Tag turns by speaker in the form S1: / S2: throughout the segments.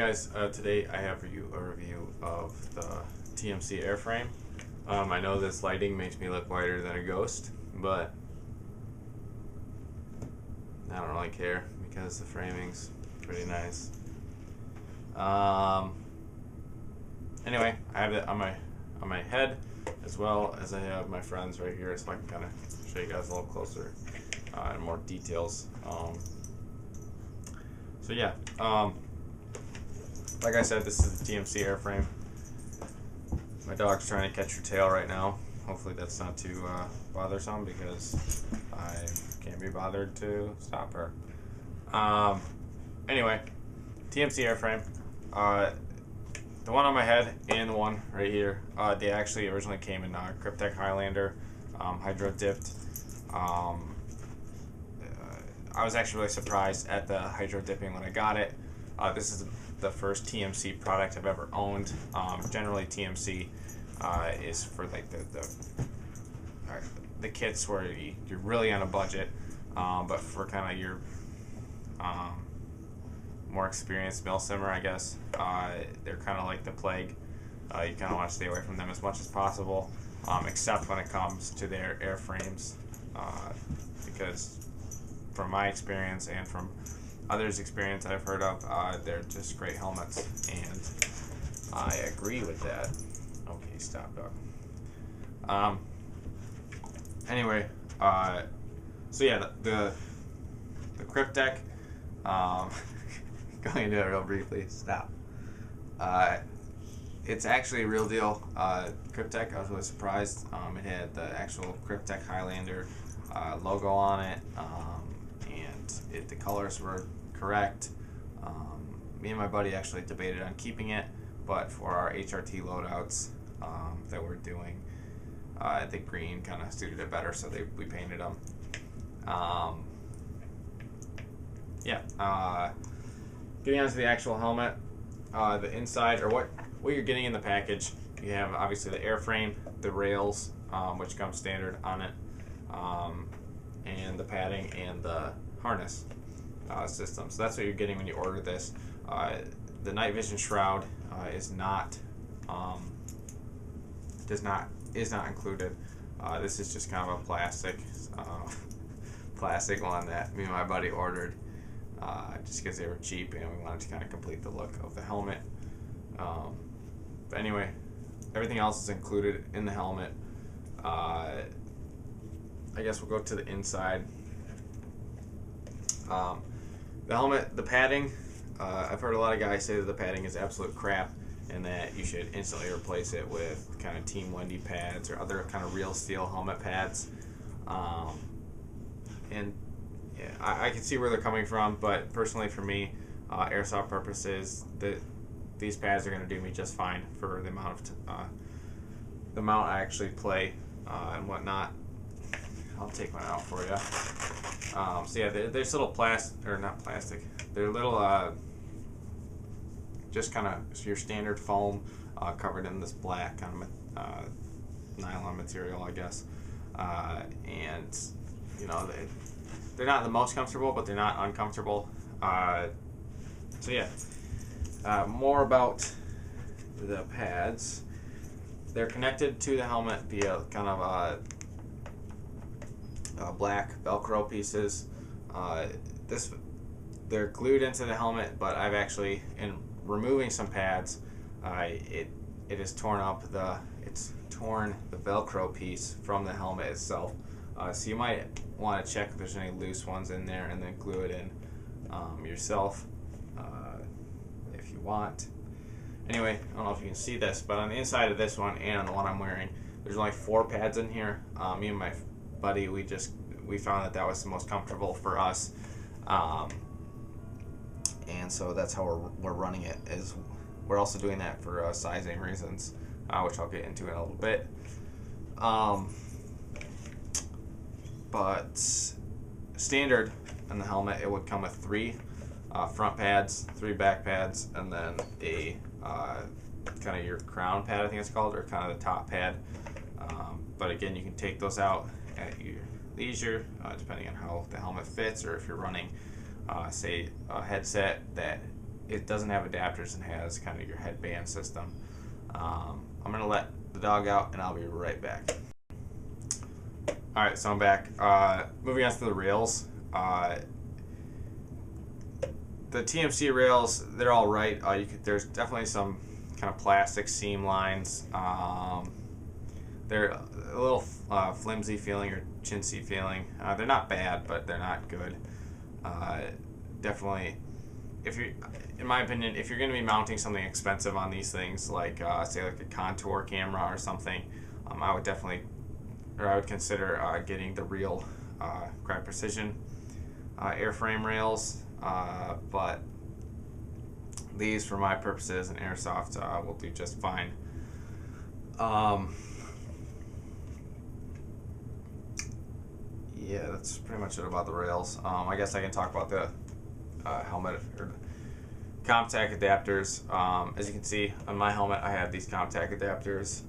S1: guys, today I have for you a review of the TMC airframe. I know this lighting makes me look whiter than a ghost, but I don't really care because the framing's pretty nice. Anyway, I have it on my head as well as I have my friends right here, so I can kind of show you guys a little closer and more details. So yeah. Like I said, this is the TMC airframe. My dog's trying to catch her tail right now. Hopefully that's not too bothersome because I can't be bothered to stop her. Anyway, TMC airframe. The one on my head and the one right here, they actually originally came in Cryptek Highlander, hydro dipped. I was actually really surprised at the hydro dipping when I got it. This is the first TMC product I've ever owned. Generally, TMC is for like the kits where you're really on a budget, but for kind of your more experienced mill simmer, I guess, they're kind of like the plague. You kind of want to stay away from them as much as possible, except when it comes to their airframes, because from my experience and from others' experience I've heard of, they're just great helmets, and I agree with that. Okay, stop, dog. Anyway, so yeah, the Cryptek, going into it real briefly, stop. It's actually a real deal. Cryptek, I was really surprised. It had the actual Cryptek Highlander logo on it, and the colors were correct. Me and my buddy actually debated on keeping it, but for our HRT loadouts that we're doing, I think green kind of suited it better, so we painted them. Getting onto the actual helmet, the inside, or what you're getting in the package, you have obviously the airframe, the rails, which come standard on it, and the padding and the harness system. So that's what you're getting when you order this. The night vision shroud is not included. This is just kind of a plastic one that me and my buddy ordered just because they were cheap and we wanted to kind of complete the look of the helmet. But anyway, everything else is included in the helmet. I guess we'll go to the inside. The helmet, the padding, I've heard a lot of guys say that the padding is absolute crap and that you should instantly replace it with kind of Team Wendy pads or other kind of real steel helmet pads. And yeah, I can see where they're coming from, but personally for me, airsoft purposes, these pads are going to do me just fine for the amount I actually play and whatnot. I'll take one out for you. So yeah, there's little not plastic. They're little, just kind of your standard foam covered in this black kind of nylon material, I guess. And you know, they're not the most comfortable, but they're not uncomfortable. So yeah, more about the pads. They're connected to the helmet via kind of black Velcro pieces. They're glued into the helmet, but I've actually, in removing some pads, it has torn the Velcro piece from the helmet itself. So you might want to check if there's any loose ones in there and then glue it in yourself if you want. Anyway, I don't know if you can see this, but on the inside of this one and on the one I'm wearing, there's only 4 pads in here. Me and my buddy, we found that was the most comfortable for us, and so that's how we're running it. We're also doing that for sizing reasons, which I'll get into in a little bit. But standard on the helmet, it would come with 3 front pads, 3 back pads, and then a kind of your crown pad, I think it's called, or kind of the top pad. But again, you can take those out at your leisure, depending on how the helmet fits, or if you're running, say, a headset that it doesn't have adapters and has kind of your headband system. I'm gonna let the dog out and I'll be right back. Alright, so I'm back. Moving on to the rails. The TMC rails, they're all right. There's definitely some kind of plastic seam lines. They're a little flimsy feeling or chintzy feeling. They're not bad, but they're not good. Definitely, in my opinion, if you're going to be mounting something expensive on these things, like say like a contour camera or something, I would consider getting the real Crye Precision Airframe rails. But these, for my purposes, and airsoft will do just fine. Yeah, that's pretty much it about the rails. I guess I can talk about the helmet or contact adapters. As you can see on my helmet, I have these contact adapters.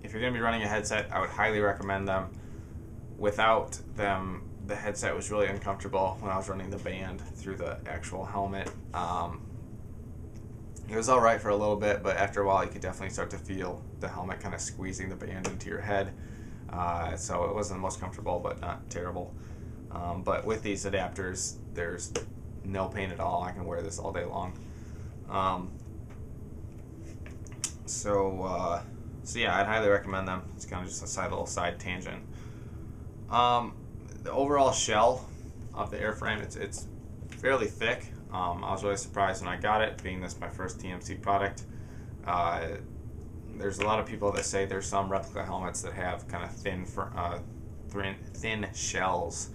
S1: If you're going to be running a headset, I would highly recommend them. Without them, the headset was really uncomfortable when I was running the band through the actual helmet. It was alright for a little bit, but after a while you could definitely start to feel the helmet kind of squeezing the band into your head. So it wasn't the most comfortable, but not terrible. But with these adapters, there's no pain at all. I can wear this all day long. So yeah, I'd highly recommend them. It's kind of just a little side tangent. The overall shell of the airframe, it's fairly thick. I was really surprised when I got it, being this my first TMC product. There's a lot of people that say there's some replica helmets that have kind of thin shells,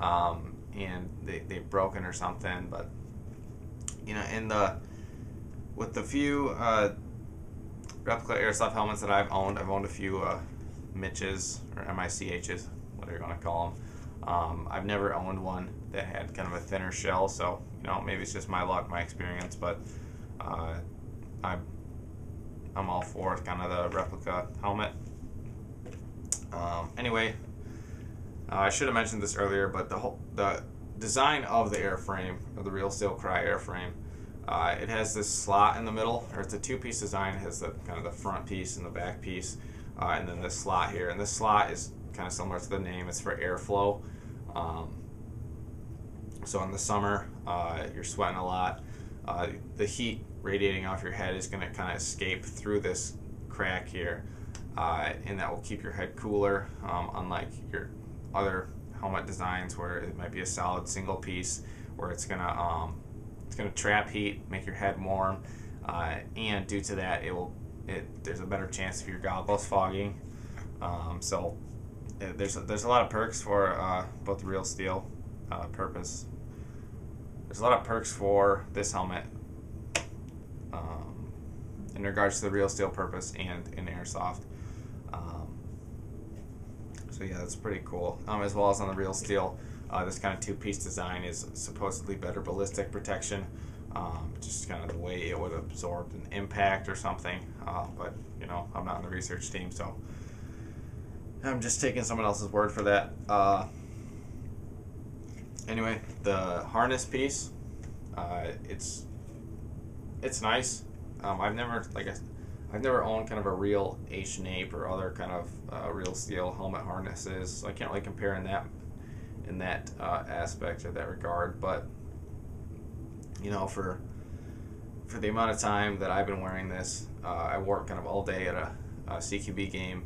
S1: and they've broken or something. But you know, with the few replica airsoft helmets that I've owned a few Mitches or MICHs, whatever you want to call them. I've never owned one that had kind of a thinner shell, so you know, maybe it's just my luck, my experience, but I'm all for kind of the replica helmet. Anyway, I should have mentioned this earlier, but the design of the airframe, of the real steel Crye airframe, it has this slot in the middle, or it's a two-piece design. It has the kind of the front piece and the back piece, and then this slot here. And this slot is kind of similar to the name. It's for airflow. So in the summer, you're sweating a lot. The heat radiating off your head is going to kind of escape through this crack here, and that will keep your head cooler, unlike your other helmet designs where it might be a solid single piece where it's going to trap heat, make your head warm, and due to that, there's a better chance of your goggles fogging. So there's a lot of perks for both the real steel purpose. There's a lot of perks for this helmet in regards to the real steel purpose and in airsoft. So yeah, that's pretty cool. As well as on the real steel, this kind of two-piece design is supposedly better ballistic protection, just kind of the way it would absorb an impact or something. But you know, I'm not in the research team, so I'm just taking someone else's word for that. Anyway, the harness piece, it's nice. I've never owned kind of a real H-nape or other kind of real steel helmet harnesses, so I can't really compare in that aspect or that regard. But you know, for the amount of time that I've been wearing this, I wore it kind of all day at a CQB game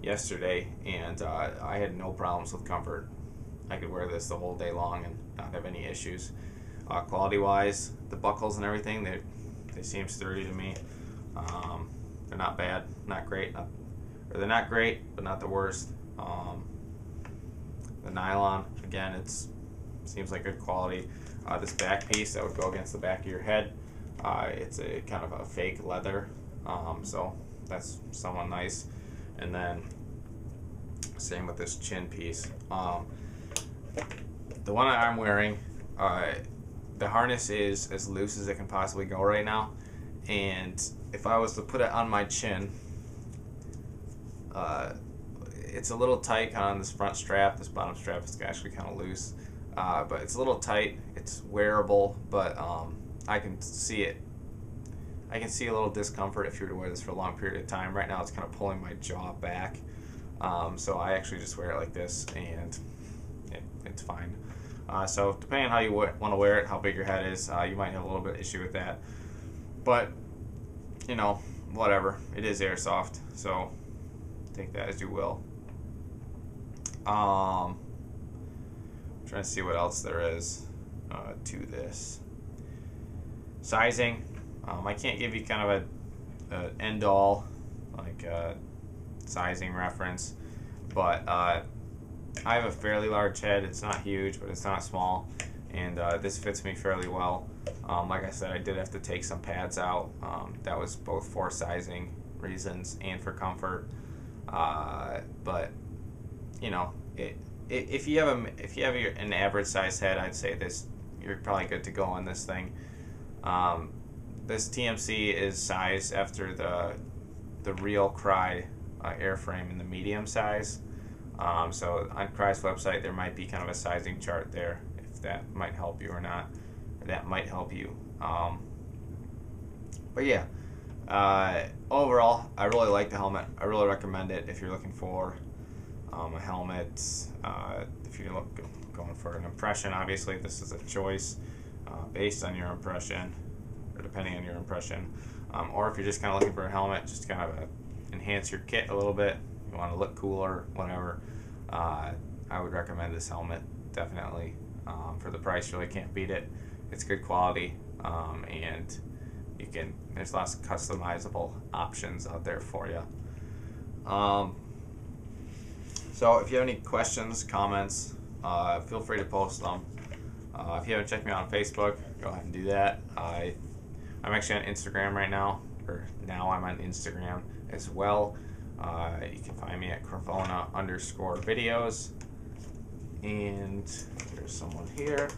S1: yesterday, and I had no problems with comfort. I could wear this the whole day long and not have any issues. Quality-wise, the buckles and everything, they seem sturdy to me. They're not bad, not great, or they're not great, but not the worst. The nylon, again, seems like good quality. This back piece that would go against the back of your head, it's a kind of a fake leather, so that's somewhat nice. And then same with this chin piece. The one I'm wearing, the harness is as loose as it can possibly go right now, and if I was to put it on my chin, it's a little tight kind of on this front strap. This bottom strap is actually kind of loose, but it's a little tight. It's wearable, but I can see it. I can see a little discomfort if you were to wear this for a long period of time. Right now it's kind of pulling my jaw back. So I actually just wear it like this, and it's fine. So depending on how you want to wear it, how big your head is, you might have a little bit of issue with that. But, you know, whatever. It is airsoft, so take that as you will. I'm trying to see what else there is to this. Sizing. I can't give you kind of a end-all, like sizing reference, but I have a fairly large head. It's not huge, but it's not small, and this fits me fairly well. Like I said, I did have to take some pads out. That was both for sizing reasons and for comfort. But you know, if you have an average size head, I'd say you're probably good to go on this thing. This TMC is sized after the real Crye airframe in the medium size. So on Crye's website, there might be kind of a sizing chart there, if that might help you or not. Or that might help you. But yeah, overall, I really like the helmet. I really recommend it if you're looking for a helmet. If you're going for an impression, obviously this is a choice based on your impression, or depending on your impression. Or if you're just kind of looking for a helmet, just kind of enhance your kit a little bit. You want to look cooler, whatever. I would recommend this helmet, definitely. For the price, you really can't beat it. It's good quality, and there's lots of customizable options out there for you. So if you have any questions, comments, feel free to post them. If you haven't checked me out on Facebook, go ahead and do that. I'm actually on Instagram right now, or now I'm on Instagram as well. You can find me at Crvona_videos. And there's someone here.